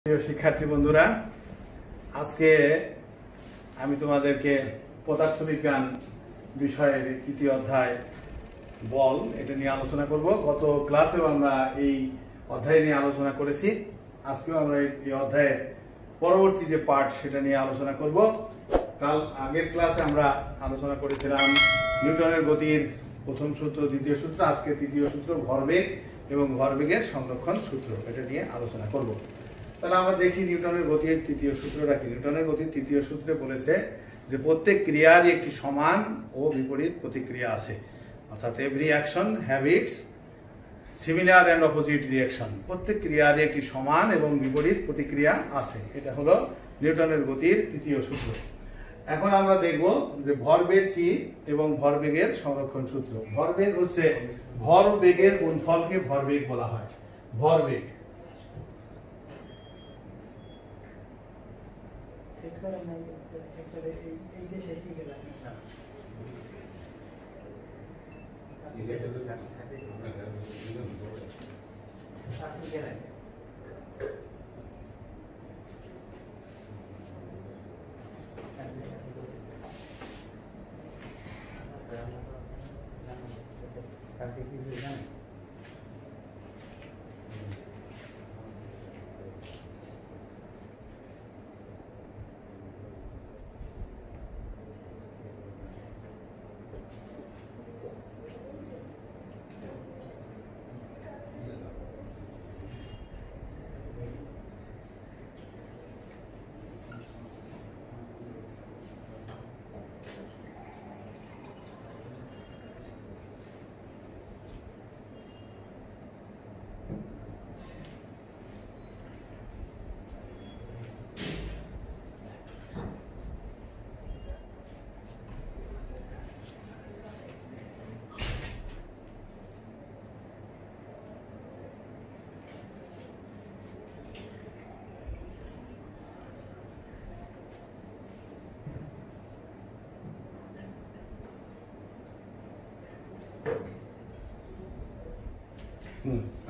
প্রিয় শিক্ষার্থী বন্ধুরা, আজকে আমি তোমাদেরকে পদার্থবিজ্ঞান বিষয়ের তৃতীয় অধ্যায় বল এটা নিয়ে আলোচনা করব। গত ক্লাসেও আমরা এই অধ্যায় নিয়ে আলোচনা করেছি। আজকেও আমরা এই অধ্যায়ের পরবর্তী যে পার্ট সেটা নিয়ে আলোচনা করব। কাল আগের ক্লাসে আমরা আলোচনা করেছিলাম নিউটনের গতির প্রথম সূত্র, দ্বিতীয় সূত্র। আজকে তৃতীয় সূত্র ভরবেগ এবং ভরবেগের সংরক্ষণ সূত্র, এটা নিয়ে আলোচনা করব। তাহলে আমরা দেখি নিউটনের গতির তৃতীয় সূত্রটা কি। নিউটনের গতির তৃতীয় সূত্রে বলেছে যে প্রত্যেক ক্রিয়ারই একটি সমান ও বিপরীত প্রতিক্রিয়া আছে, অর্থাৎ every action have it's similar and opposite reaction. প্রত্যেক ক্রিয়ারই একটি সমান এবং বিপরীত প্রতিক্রিয়া আছে। এটা হলো নিউটনের গতির তৃতীয় সূত্র। এখন আমরা দেখব যে ভরবেগ কি এবং ভরবেগের সংরক্ষণ সূত্র। ভরবেগ হচ্ছে ভরবেগের গুণফলকে ভরবেগ বলা হয়। ভরবেগ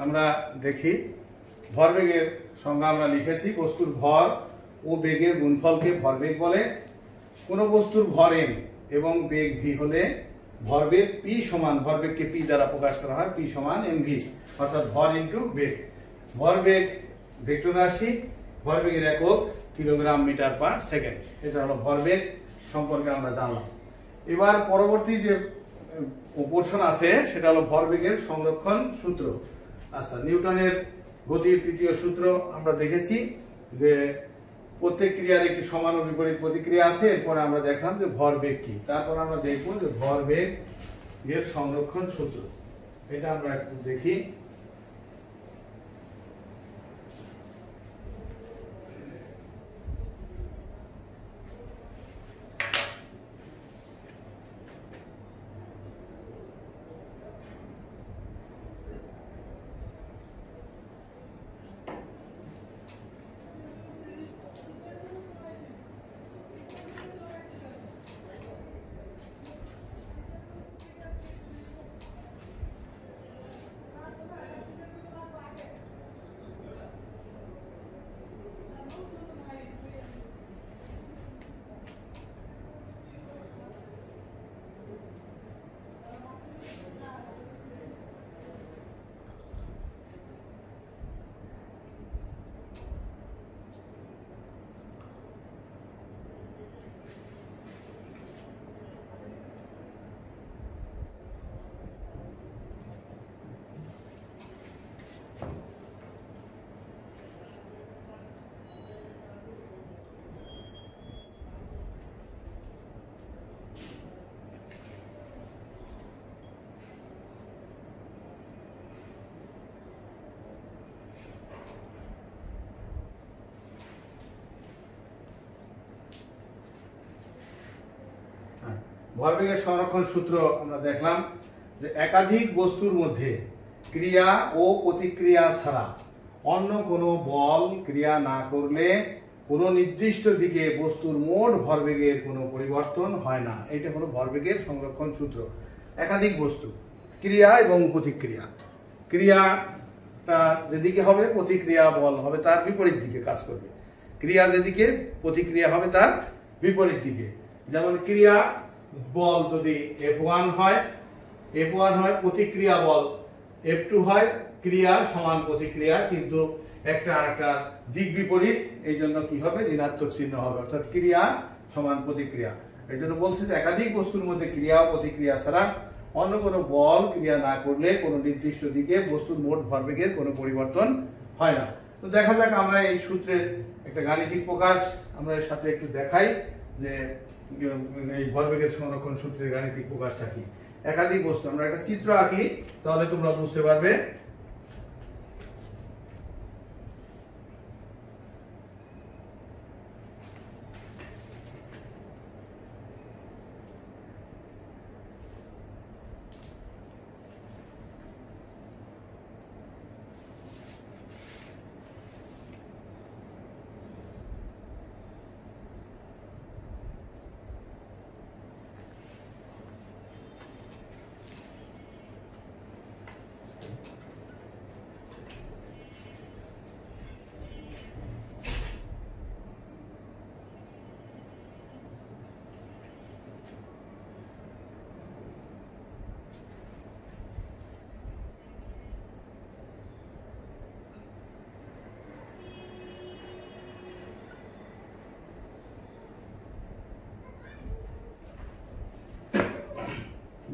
আমরা দেখি ভরবেগের সংজ্ঞা আমরা লিখেছি। বস্তুর ভর ও বেগের গুণফলকে ভরবেগ বলে। কোন বস্তুর ভর m এবং বেগ v হলে ভরবেগ p সমান, ভরবেগকে p দ্বারা প্রকাশ করা হয়, p সমান mv, অর্থাৎ ভর ইনটু বেগ। ভরবেগ ভেক্টর রাশি, ভরবেগের একক কিলোগ্রাম মিটার পার সেকেন্ড। এটা হলো ভরবেগ সম্পর্কে আমরা জানলাম। এবার পরবর্তী যে পোর্শন আছে সেটা হলো ভরবেগের সংরক্ষণ সূত্র। আচ্ছা, নিউটনের গতির তৃতীয় সূত্র আমরা দেখেছি যে প্রত্যেক ক্রিয়ার একটি সমান ও বিপরীত প্রতিক্রিয়া আছে। এরপরে আমরা দেখলাম যে ভরবেগ কি। তারপর আমরা দেখব যে ভরবেগের সংরক্ষণ সূত্র, এটা আমরা একটু দেখি। ভরবেগের সংরক্ষণ সূত্র আমরা দেখলাম যে একাধিক বস্তুর মধ্যে ক্রিয়া ও প্রতিক্রিয়া ছাড়া অন্য কোনো বল ক্রিয়া না করলে কোনো নির্দিষ্ট দিকে বস্তুর মোট ভরবেগের কোনো পরিবর্তন হয় না। এটা হলো ভরবেগের সংরক্ষণ সূত্র। একাধিক বস্তু, ক্রিয়া এবং প্রতিক্রিয়া। ক্রিয়া বলটা যেদিকে হবে প্রতিক্রিয়া বল হবে তার বিপরীত দিকে কাজ করবে। ক্রিয়া যেদিকে প্রতিক্রিয়া হবে তার বিপরীত দিকে। যেমন ক্রিয়া বল যদি F1 হয় প্রতিক্রিয়া বল F2 হয়, ক্রিয়া সমান প্রতিক্রিয়া কিন্তু একটা আরেকটা দিক বিপরীত, এই জন্য কি হবে ঋণাত্মক চিহ্ন হবে, অর্থাৎ ক্রিয়া সমান প্রতিক্রিয়া। এই জন্য বলছি যে একাধিক বস্তুর মধ্যে ক্রিয়া ও প্রতিক্রিয়া ছাড়া অন্য কোনো বল ক্রিয়া না করলে কোনো নির্দিষ্ট দিকে বস্তুর মোট ভরবেগের কোনো পরিবর্তন হয় না। তো দেখা যাক আমরা এই সূত্রের একটা গাণিতিক প্রকাশ আমরা এর সাথে একটু দেখাই যে এই ভরবেগের সংরক্ষণ সূত্রের গাণিতিক প্রকাশটা কি। একাধিক বস্তু আমরা একটা চিত্র আঁকি, তাহলে তোমরা বুঝতে পারবে।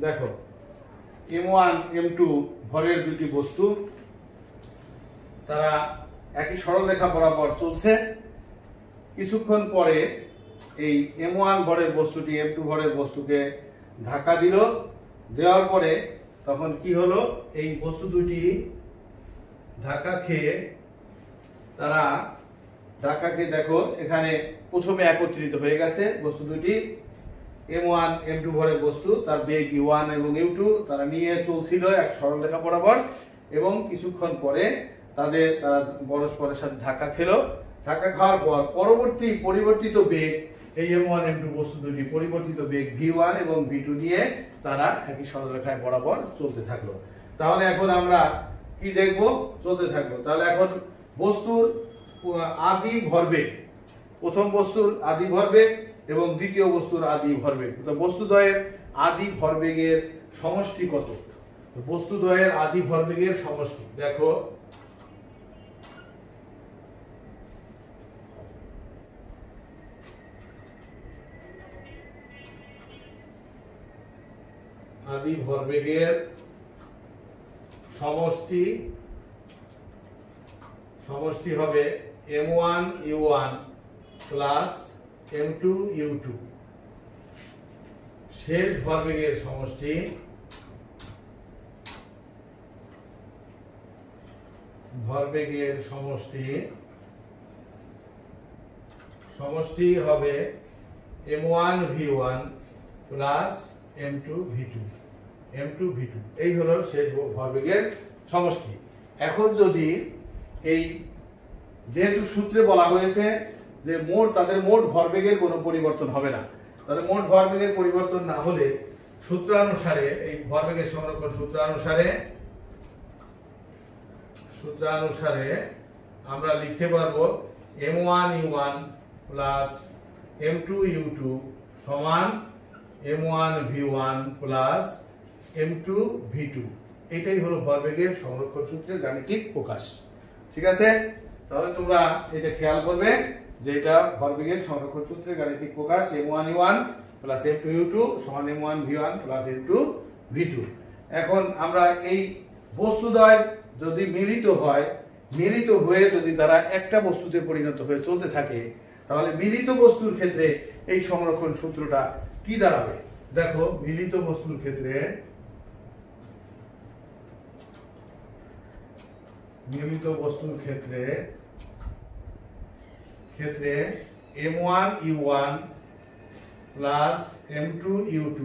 দেখো M1 M2 ভরের দুটি বস্তু, তারা একই সরলরেখা বরাবর চলছে। কিছুক্ষণ পরে এই M1 ভরের বস্তুটি M2 ভরের বস্তুকে ধাক্কা দিল, দেওয়ার পরে তখন কি হলো, এই বস্তু দুটি ধাক্কা খেয়ে দেখো এখানে প্রথমে একত্রিত হয়ে গেছে বস্তু দুটি। M1 M2 ভরের বস্তু, তার বেগ U1 এবং U2 তারা নিয়ে চলছিল এক সরলরেখা বরাবর, এবং কিছুক্ষণ পরে তারা পরস্পরের সাথে ধাক্কা খেলো। ধাক্কা খাওয়ার পর পরিবর্তিত বেগ এই M1 M2 বস্তু দুটি পরিবর্তিত বেগ V1 এবং V2 নিয়ে তারা একই সরলরেখায় বরাবর চলতে থাকলো। তাহলে এখন আমরা কি দেখব, চলতে থাকলো। তাহলে এখন বস্তুর আদি ভরবেগ, প্রথম বস্তুর আদি ভরবেগ এবং দ্বিতীয় বস্তুর আদি ভরবেগ, বস্তুদ্বয়ের আদি ভরবেগের সমষ্টি কত? বস্তুদ্বয়ের আদি ভরবেগের সমষ্টি দেখো, আদি ভরবেগের সমষ্টি হবে M1 U1 plus M2 U2। শেষ ভরবেগের সমষ্টি হবে M1 V1 plus M2 V2। এই হলো শেষ ভরবেগের সমষ্টি। এখন যদি যেহেতু সূত্রে বলা হয়েছে যে তাদের মোট ভরবেগের কোনো পরিবর্তন হবে না, তাহলে মোট ভরবেগের পরিবর্তন না হলে সূত্রানুসারে এই ভরবেগের সংরক্ষণ সূত্রানুসারে আমরা লিখতে পারবো M1 U1 plus M2 U2 সমান M1 V1 plus M2 V2। এটাই হলো ভরবেগের সংরক্ষণ সূত্রের গাণিতিক প্রকাশ। ঠিক আছে, তাহলে তোমরা এটা খেয়াল করবে যে এটা ভরবেগের সংরক্ষণ সূত্রের গাণিতিক প্রকাশ M1 U1 plus M2 U2 সমান M1 V1 plus M2 V2। এখন আমরা এই বস্তুদ্বয় যদি মিলিত হয়ে যদি তারা একটা বস্তুতে পরিণত হয়ে চলতে থাকে, তাহলে মিলিত বস্তুর ক্ষেত্রে এই সংরক্ষণ সূত্রটা কি দাঁড়াবে? দেখো, মিলিত বস্তুর ক্ষেত্রে M1 U1 plus M2 U2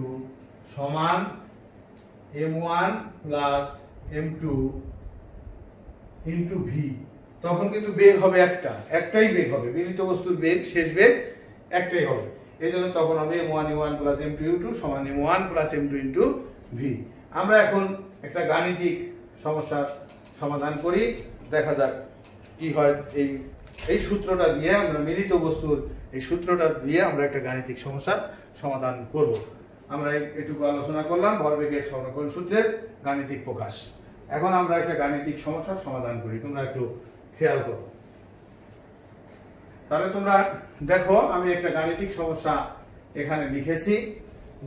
সমান M1 plus M2 into V। তখন কিন্তু বেগ হবে একটাই বেগ হবে, মিলিত বস্তুর বেগ, শেষ বেগ একটাই হবে। এই জন্য তখন হবে M1 U1 plus M2 U2 সমান M1 plus M2 into V। আমরা এখন একটা গাণিতিক সমস্যার সমাধান করি, দেখা যাক কি হয়। এই সূত্রটা দিয়ে আমরা মিলিত বস্তুর এই সূত্রটা দিয়ে আমরা একটা গাণিতিক সমস্যার সমাধান করব। আমরা এটুকু আলোচনা করলাম ভরবেগের সরলীকরণ সূত্রের গাণিতিক প্রকাশ। এখন আমরা একটা গাণিতিক সমস্যার সমাধান করি, তোমরা একটু খেয়াল করো। তাহলে তোমরা দেখো, আমি একটা গাণিতিক সমস্যা এখানে লিখেছি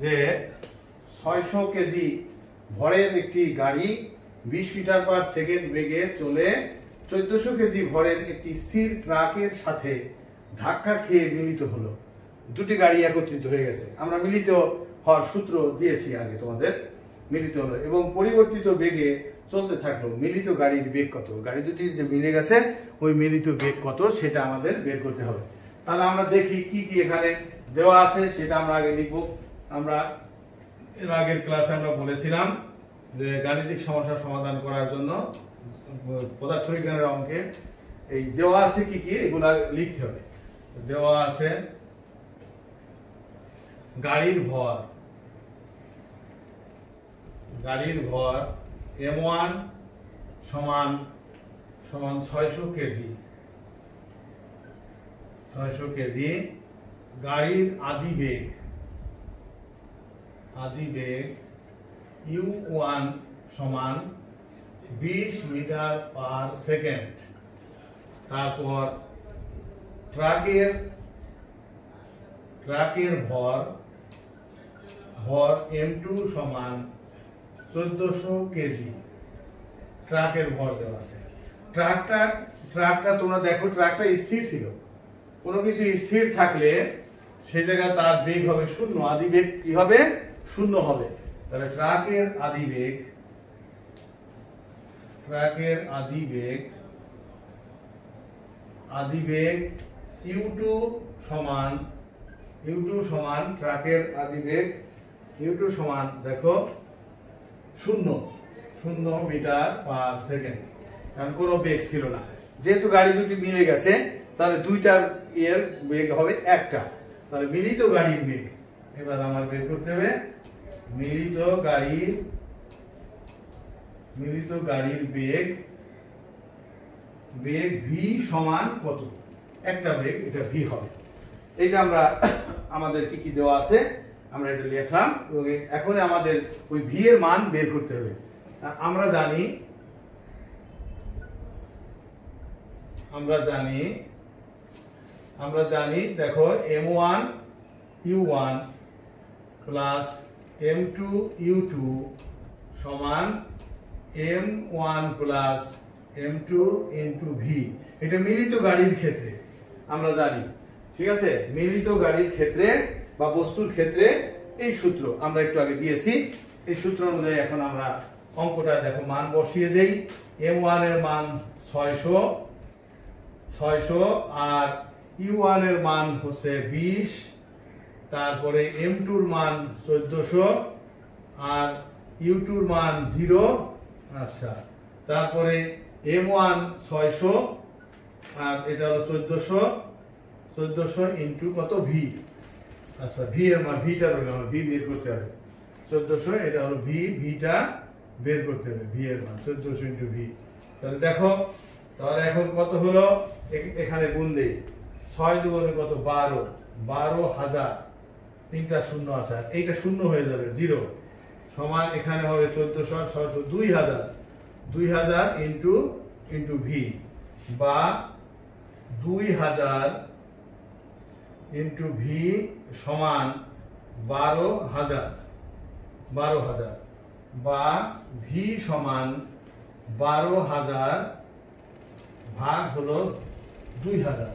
যে 600 কেজি ভরের একটি গাড়ি 20 মিটার পার সেকেন্ড বেগে চলে 1400 কেজি ভরের একটি স্থির ট্রাকের সাথে ধাক্কা খেয়ে মিলিত হলো। দুটি গাড়ি একত্রিত হয়ে গেছে। আমরা মিলিত হওয়ার সূত্র দিয়েছি আগে তোমাদের। মিলিত হলো এবং পরিবর্তিত বেগে চলতে থাকলো। মিলিত গাড়ির বেগ কত? গাড়ি দুটি যে মিলে গেছে ওই মিলিত বেগ কত সেটা আমাদের বের করতে হবে। তাহলে আমরা দেখি কি কি এখানে দেওয়া আছে সেটা আমরা আগে লিখব। আমরা এর আগের ক্লাসে আমরা বলেছিলাম যে গাণিতিক সমস্যার সমাধান করার জন্য পদার্থবিজ্ঞানের অঙ্কে এই দেওয়া আছে কি কি এগুলা লিখতে হবে। দেওয়া আছে গাড়ির ভর m1 সমান 600 কেজি। গাড়ির আদি বেগ u1 সমান 20 মিটার পার সেকেন্ড। তারপর ট্রাকের ভর m2 সমান 1400 কেজি। ট্রাকের ভর দেওয়া আছে। ট্রাকটা তোমরা দেখো, ট্রাকটা স্থির ছিল। কোনো কিছু স্থির থাকলে সেই জায়গায় তার বেগ হবে শূন্য, আদি বেগ কি হবে? শূন্য হবে। তাহলে ট্রাকের আদি বেগ u2 সমান ট্রাকের আদি বেগ u2 সমান দেখো 0 মিটার পার সেকেন্ড। কারণ কোনো বেগ ছিল না, যেহেতু গাড়ি দুটি মিলে গেছে তাহলে দুইটার এর বেগ হবে একটা। তাহলে মিলিত গাড়ির বেগ এবার আমার বের করতে হবে। মিলিত গাড়ির বেগ v সমান কত? একটা বেগ, এটা v হবে। এটা আমরা আমাদের কি কি দেওয়া আছে আমরা এটা লিখলাম এবং এখন আমাদের ওই v এর মান বের করতে হবে। আমরা জানি দেখো m1 u1 plus m2 u2 সমান m1 plus m2 into v। এটা মিলিত গাড়ির ক্ষেত্রে আমরা জানি, ঠিক আছে? মিলিত গাড়ির ক্ষেত্রে বা বস্তুর ক্ষেত্রে এই সূত্র আমরা একটু আগে দিয়েছি। এই সূত্র অনুযায়ী এখন আমরা অঙ্কটা দেখো মান বসিয়ে দেই। m1 এর মান 600 আর u1 এর মান হচ্ছে 20, তারপরে m2 এর মান 1400 আর u2 এর মান 0। আচ্ছা, তারপরে m1 600 আর এটা হলো 1400 ইনটু কত? v। আচ্ছা, v এর মান, ভিটা রইল, v বের করতে হবে। 1400 এটা হলো ভিটা বের করতে হবে। v এর মান 1400 ইনটু v। তাহলে দেখো, তাহলে এখন কত হলো? এখানে গুণ দেই। 6 দুগুণে কত? 12,000। তিনটা শূন্য আছে, এইটা শূন্য হয়ে যাবে 0 সমান এখানে হবে 1400 আর 600 2000 ইনটু v বা 2000 ইনটু v সমান 12,000 বা v সমান 12,000 ভাগ হলো 2000।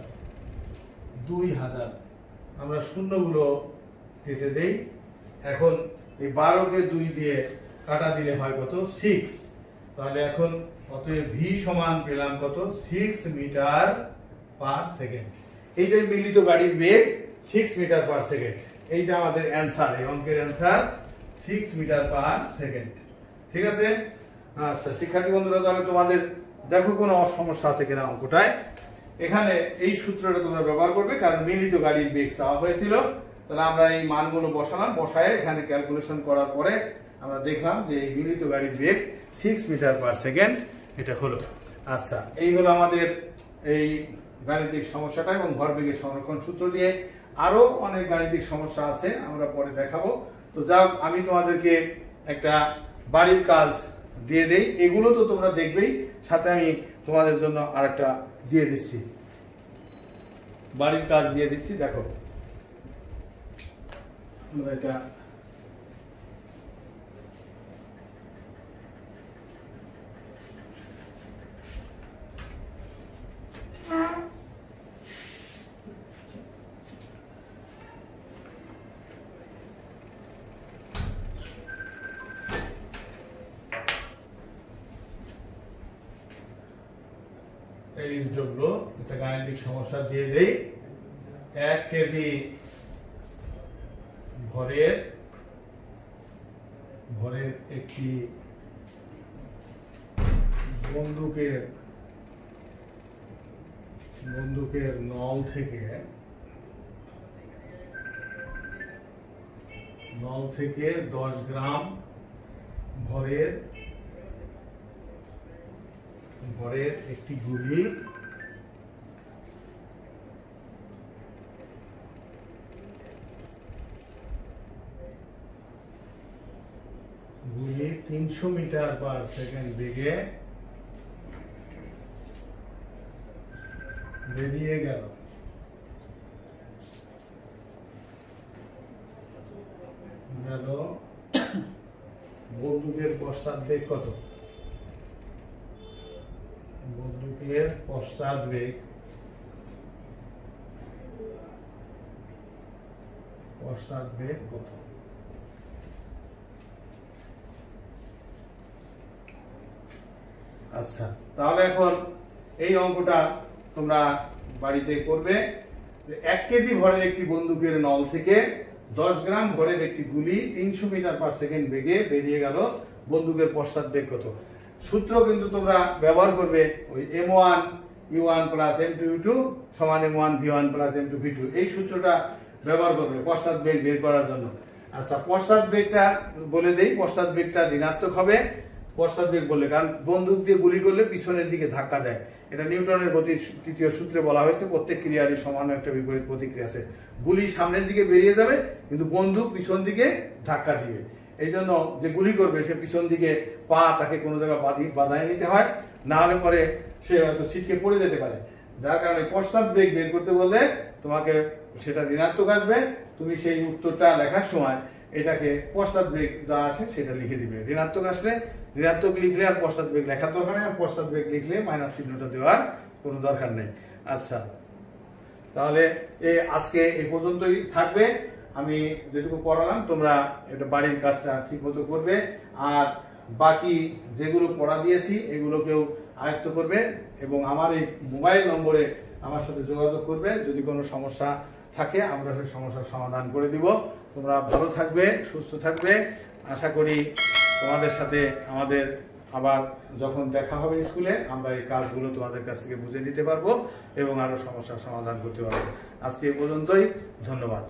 আমরা শূন্যগুলো কেটে দেই। এখন এই 12 কে 2 দিয়ে কাটা দিলে হয় কত? 6। তাহলে এখন অতএব v সমান পেলাম কত? 6 মিটার পার সেকেন্ড। এইটাই মিলিত গাড়ির বেগ 6 মিটার পার সেকেন্ড। এইটা আমাদের অ্যান্সার, এই অঙ্কের অ্যান্সার 6 মিটার পার সেকেন্ড। ঠিক আছে? আচ্ছা শিক্ষার্থী বন্ধুরা, তাহলে তোমাদের দেখো কোনো সমস্যা আছে কিনা অঙ্কটায়। এখানে এই সূত্রটা তোমরা ব্যবহার করবে, কারণ মিলিত গাড়ির বেগ চাওয়া হয়েছিল। তাহলে আমরা এই মানগুলো বসালাম, বসায় এখানে ক্যালকুলেশন করার পরে আমরা দেখলাম যে এই মিলিত গাড়ির বেগ 6 মিটার পার সেকেন্ড। এটা হলো। আচ্ছা, এই হলো আমাদের এই গাণিতিক সমস্যাটা এবং ভরবেগের সংরক্ষণ সূত্র দিয়ে আরো অনেক গাণিতিক সমস্যা আছে, আমরা পরে দেখাবো। তো যাও, আমি তোমাদেরকে একটা বাড়ির কাজ দিয়ে দেই, এগুলো তো তোমরা দেখবেই, সাথে আমি তোমাদের জন্য আরেকটা দিয়ে দিচ্ছি, বাড়ির কাজ দিয়ে দিচ্ছি। দেখো, আমরা এটা এই যোগ্য একটা গাণিতিক সমস্যা দিয়ে দেই। 1 কেজি ভরের একটি বন্দুকের নল থেকে 10 গ্রাম ভরের একটি গুলি গুলি 300 মিটার পার সেকেন্ড বেগে বেরিয়ে গেল। বন্দুকের পশ্চাৎ বেগ কত? বন্দুকের পশ্চাৎ বেগ কত? আচ্ছা, তাহলে এখন এই অঙ্কটা তোমরা বাড়িতে করবে। 1 কেজি ভরের একটি বন্দুকের নল থেকে 10 গ্রাম ভরের একটি গুলি 300 মিটার পার সেকেন্ড বেগে বেরিয়ে গেল, বন্দুকের পশ্চাৎ বেগ কত? সূত্র কিন্তু তোমরা ব্যবহার করবে ওই m1 u1 plus m2 u2 সমান m1 v1 plus m2 v2, এই সূত্রটা ব্যবহার করবে পশ্চাৎ বেগ বের করার জন্য। আচ্ছা, পশ্চাৎ বেগটা বলে দেই, পশ্চাৎ বেগটা ঋণাত্মক হবে। পশ্চাৎ বেগ বললে, কারণ বন্দুক দিয়ে গুলি করলে পিছনের দিকে ধাক্কা দেয়, এটা নিউটনের গতির তৃতীয় সূত্রে বলা হয়েছে। প্রত্যেক ক্রিয়ারই সমান একটা বিপরীত প্রতিক্রিয়া আছে। গুলি সামনের দিকে বেরিয়ে যাবে কিন্তু বন্দুক পিছন দিকে ধাক্কা দিবে, এই জন্য যে গুলি করবে সে পিছন দিকে পা তাকে কোনো জায়গায় বাধায় নিতে হয়, না হলে পরে সে হয়তো ছিটকে পড়ে যেতে পারে। যার কারণে পশ্চাৎ বেগ বের করতে বললে তোমাকে সেটা ঋণাত্মক আসবে। তুমি সেই উত্তরটা লেখার সময় এটাকে পশ্চাৎ বেগ যা আসে সেটা লিখে দিবে। ঋণাত্মক আসলে ঋণাত্মক লিখলে আর পশ্চাৎ বেগ লেখার দরকার নেই, আর পশ্চাৎ বেগ লিখলে মাইনাস চিহ্নটা দেওয়ার কোনো দরকার নেই। আচ্ছা, তাহলে আজকে এই পর্যন্তই থাকবে। আমি যেটুকু পড়ালাম তোমরা এটা বাড়ির কাজটা ঠিক মতো করবে, আর বাকি যেগুলো পড়া দিয়েছি এগুলোকেও আয়ত্ত করবে এবং আমার এই মোবাইল নম্বরে আমার সাথে যোগাযোগ করবে। যদি কোনো সমস্যা থাকে আমরা সেই সমস্যার সমাধান করে দিব। তোমরা ভালো থাকবে, সুস্থ থাকবে। আশা করি তোমাদের সাথে আমাদের আবার যখন দেখা হবে স্কুলে আমরা এই কাজগুলো তোমাদের কাছ থেকে বুঝে নিতে পারবো এবং আরো সমস্যার সমাধান করতে পারবো। আজকে এই পর্যন্তই, ধন্যবাদ।